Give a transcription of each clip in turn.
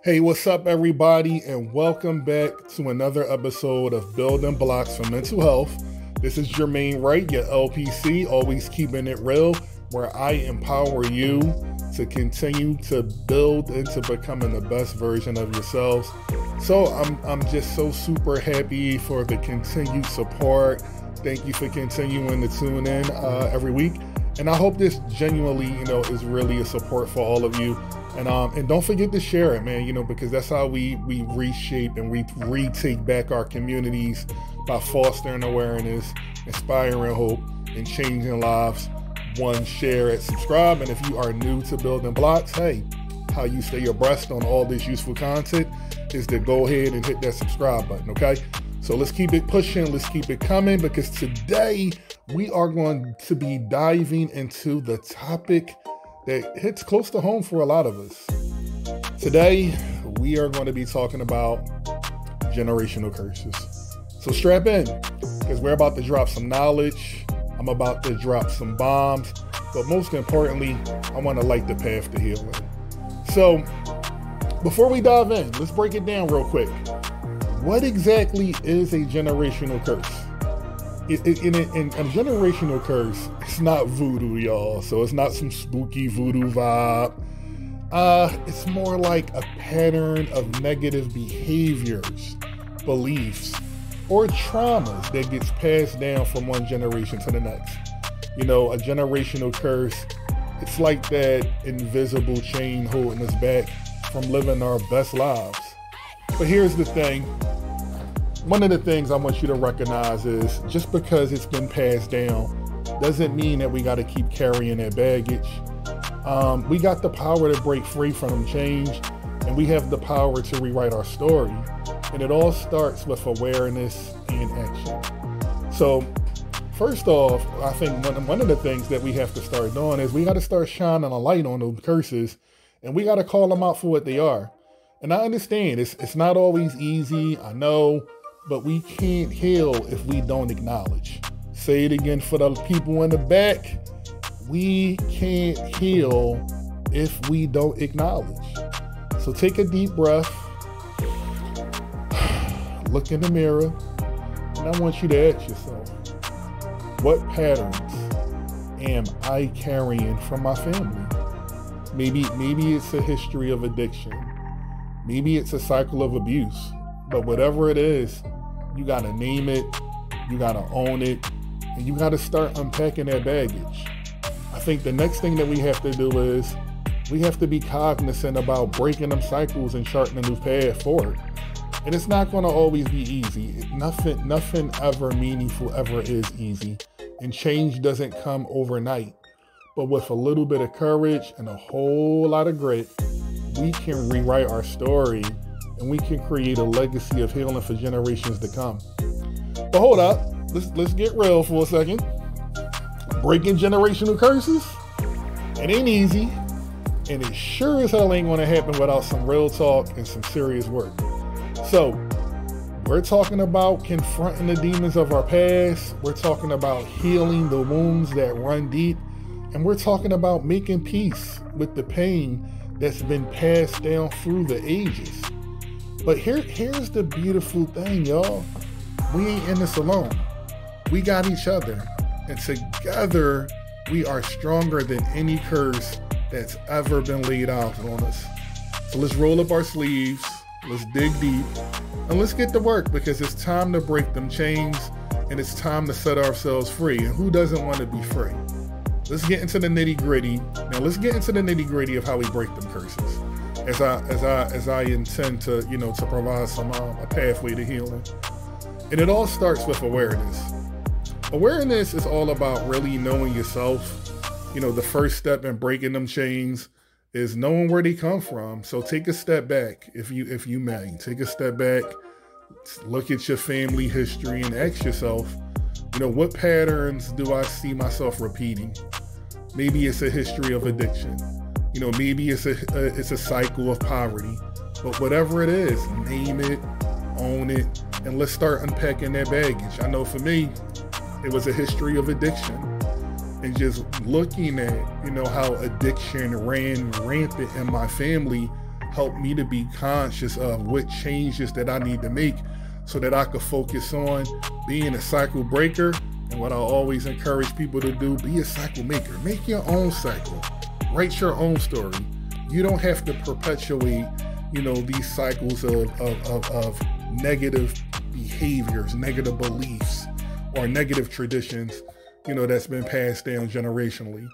Hey, what's up, everybody, and welcome back to another episode of Building Blocks for Mental Health. This is Jermaine Wright, your LPC, always keeping it real, where I empower you to continue to build into becoming the best version of yourselves. So I'm just so super happy for the continued support. Thank you for continuing to tune in every week. And I hope this genuinely, is really a support for all of you. And don't forget to share it, man, because that's how we reshape and we retake back our communities by fostering awareness, inspiring hope, and changing lives. One, share and subscribe. And if you are new to Building Blocks, hey, how you stay abreast on all this useful content is to go ahead and hit that subscribe button, okay? So let's keep it pushing, let's keep it coming, because today we are going to be diving into the topic that hits close to home for a lot of us. Today, we are going to be talking about generational curses. So strap in, because we're about to drop some knowledge. I'm about to drop some bombs, but most importantly, I want to light the path to healing. So before we dive in, let's break it down real quick. What exactly is a generational curse? In a generational curse, it's not voodoo, y'all. So it's not some spooky voodoo vibe. It's more like a pattern of negative behaviors, beliefs, or traumas that gets passed down from one generation to the next. A generational curse, it's like that invisible chain holding us back from living our best lives. But here's the thing. One of the things I want you to recognize is just because it's been passed down doesn't mean that we got to keep carrying that baggage. We got the power to break free from change, and we have the power to rewrite our story. And it all starts with awareness and action. So first off, I think one of the things that we have to start doing is we got to start shining a light on those curses, and we got to call them out for what they are. And I understand it's not always easy, I know, but we can't heal if we don't acknowledge. Say it again for the people in the back. We can't heal if we don't acknowledge. So take a deep breath, look in the mirror, and I want you to ask yourself, what patterns am I carrying from my family? Maybe it's a history of addiction. Maybe it's a cycle of abuse. But whatever it is, you gotta name it, you gotta own it, and you gotta start unpacking that baggage. I think the next thing that we have to do is we have to be cognizant about breaking them cycles and charting a new path forward. And it's not gonna always be easy. Nothing ever meaningful ever is easy. And change doesn't come overnight. But with a little bit of courage and a whole lot of grit, we can rewrite our story and we can create a legacy of healing for generations to come. But hold up, let's get real for a second. Breaking generational curses, it ain't easy, and it sure as hell ain't gonna happen without some real talk and some serious work. So, we're talking about confronting the demons of our past, we're talking about healing the wounds that run deep, and we're talking about making peace with the pain that's been passed down through the ages. But here's the beautiful thing, y'all. We ain't in this alone. We got each other. And together, we are stronger than any curse that's ever been laid out on us. So let's roll up our sleeves, let's dig deep, and let's get to work, because it's time to break them chains and it's time to set ourselves free. And who doesn't want to be free? Let's get into the nitty gritty. Now let's get into the nitty gritty of how we break them curses. As I intend to, to provide some a pathway to healing. And it all starts with awareness. Awareness is all about really knowing yourself. The first step in breaking them chains is knowing where they come from. So take a step back, if you may. Take a step back, look at your family history and ask yourself, what patterns do I see myself repeating? Maybe it's a history of addiction. Maybe it's a cycle of poverty. But whatever it is, name it, own it, and let's start unpacking that baggage. I know for me, it was a history of addiction. And just looking at, how addiction ran rampant in my family, helped me to be conscious of what changes that I need to make so that I could focus on being a cycle breaker. And what I always encourage people to do, be a cycle maker. Make your own cycle. Write your own story. You don't have to perpetuate, these cycles of negative behaviors, negative beliefs, or negative traditions, that's been passed down generationally.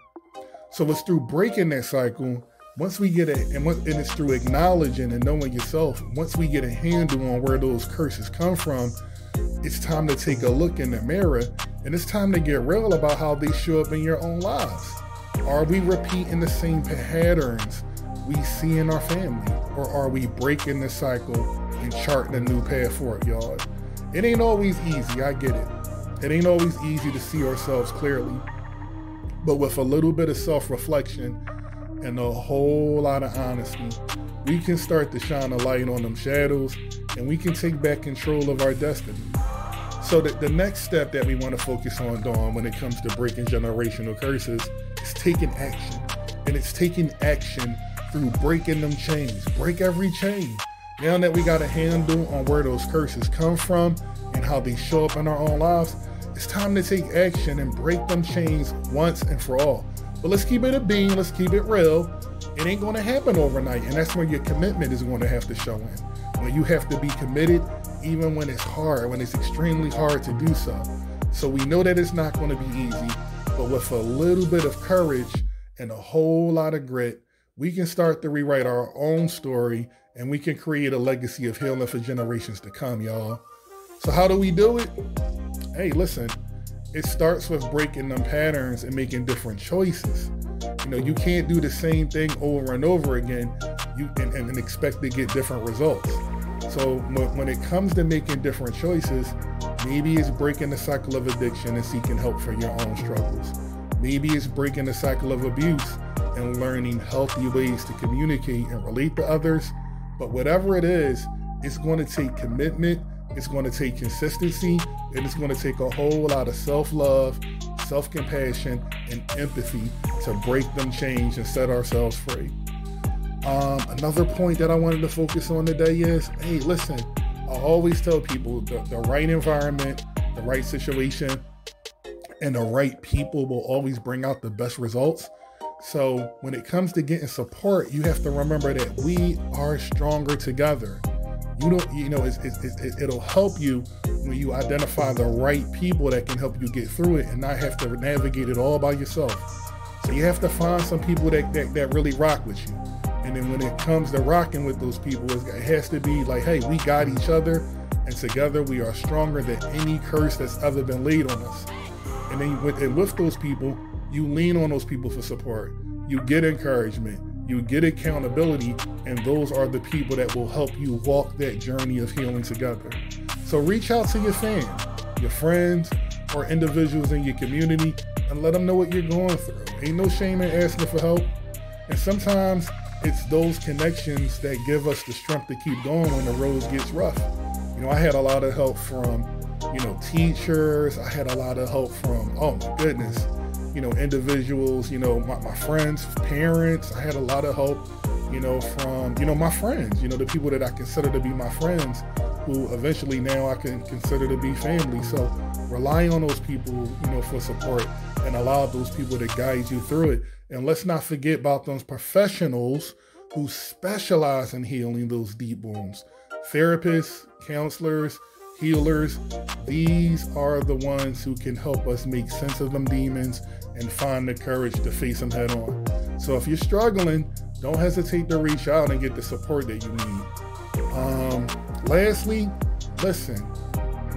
So it's through breaking that cycle, once we get it, and it's through acknowledging and knowing yourself, once we get a handle on where those curses come from, it's time to take a look in the mirror, and it's time to get real about how they show up in your own lives. Are we repeating the same patterns we see in our family, or are we breaking the cycle and charting a new path for it, y'all? It ain't always easy, I get it. It ain't always easy to see ourselves clearly, but with a little bit of self-reflection and a whole lot of honesty, we can start to shine a light on them shadows, and we can take back control of our destiny. So the next step that we want to focus on, Dawn, when it comes to breaking generational curses, is taking action. And it's taking action through breaking them chains. Break every chain. Now that we got a handle on where those curses come from and how they show up in our own lives, it's time to take action and break them chains once and for all. But let's keep it a bean, let's keep it real. It ain't gonna happen overnight, and that's where your commitment is gonna have to show in. When you have to be committed, even when it's hard, when it's extremely hard to do so. So we know that it's not gonna be easy, but with a little bit of courage and a whole lot of grit, we can start to rewrite our own story, and we can create a legacy of healing for generations to come, y'all. So how do we do it? Hey, listen, it starts with breaking them patterns and making different choices. You can't do the same thing over and over again and expect to get different results. So when it comes to making different choices, maybe it's breaking the cycle of addiction and seeking help for your own struggles. Maybe it's breaking the cycle of abuse and learning healthy ways to communicate and relate to others. But whatever it is, it's going to take commitment, it's going to take consistency, and it's going to take a whole lot of self-love, self-compassion, and empathy to break them chains and set ourselves free. Another point that I wanted to focus on today is, hey, listen, I always tell people the right environment, the right situation, and the right people will always bring out the best results. So when it comes to getting support, you have to remember that we are stronger together. It'll help you when you identify the right people that can help you get through it and not have to navigate it all by yourself. So you have to find some people that really rock with you. And then when it comes to rocking with those people, it has to be like, hey, we got each other, and together we are stronger than any curse that's ever been laid on us. And then with those people, you lean on those people for support. You get encouragement, you get accountability, and those are the people that will help you walk that journey of healing together. So reach out to your fans, your friends, or individuals in your community, and let them know what you're going through. Ain't no shame in asking for help. And sometimes it's those connections that give us the strength to keep going when the road gets rough. I had a lot of help from, teachers. I had a lot of help from, oh my goodness, individuals, my friends, parents. I had a lot of help, from, my friends, the people that I consider to be my friends, who eventually now I can consider to be family. So rely on those people, for support, and allow those people to guide you through it. And let's not forget about those professionals who specialize in healing those deep wounds. Therapists, counselors, healers, these are the ones who can help us make sense of them demons and find the courage to face them head on. So if you're struggling, don't hesitate to reach out and get the support that you need. Lastly, listen,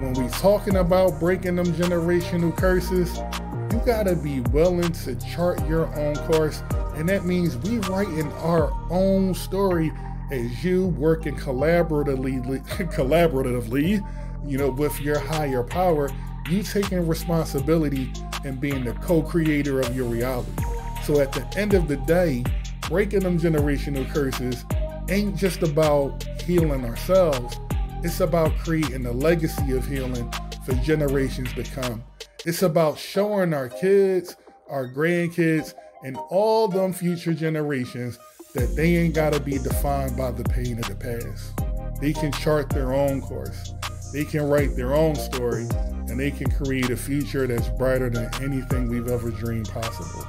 when we're talking about breaking them generational curses, you gotta be willing to chart your own course, and that means we writing our own story as you working collaboratively, with your higher power, you taking responsibility and being the co-creator of your reality. So at the end of the day, breaking them generational curses ain't just about healing ourselves. It's about creating a legacy of healing for generations to come. It's about showing our kids, our grandkids, and all them future generations that they ain't gotta be defined by the pain of the past. They can chart their own course. They can write their own story, and they can create a future that's brighter than anything we've ever dreamed possible.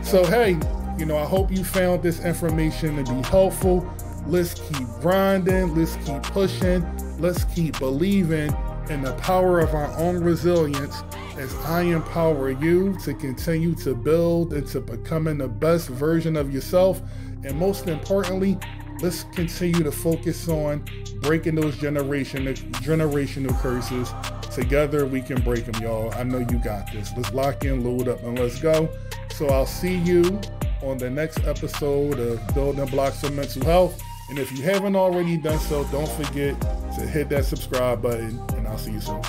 So hey, I hope you found this information to be helpful. Let's keep grinding, let's keep pushing, let's keep believing in the power of our own resilience as I empower you to continue to build into becoming the best version of yourself. And most importantly, let's continue to focus on breaking those generational curses. Together we can break them, y'all. I know you got this. Let's lock in, load up, and let's go. So I'll see you on the next episode of Building Blocks for Mental Health. And if you haven't already done so, don't forget to hit that subscribe button, and I'll see you soon.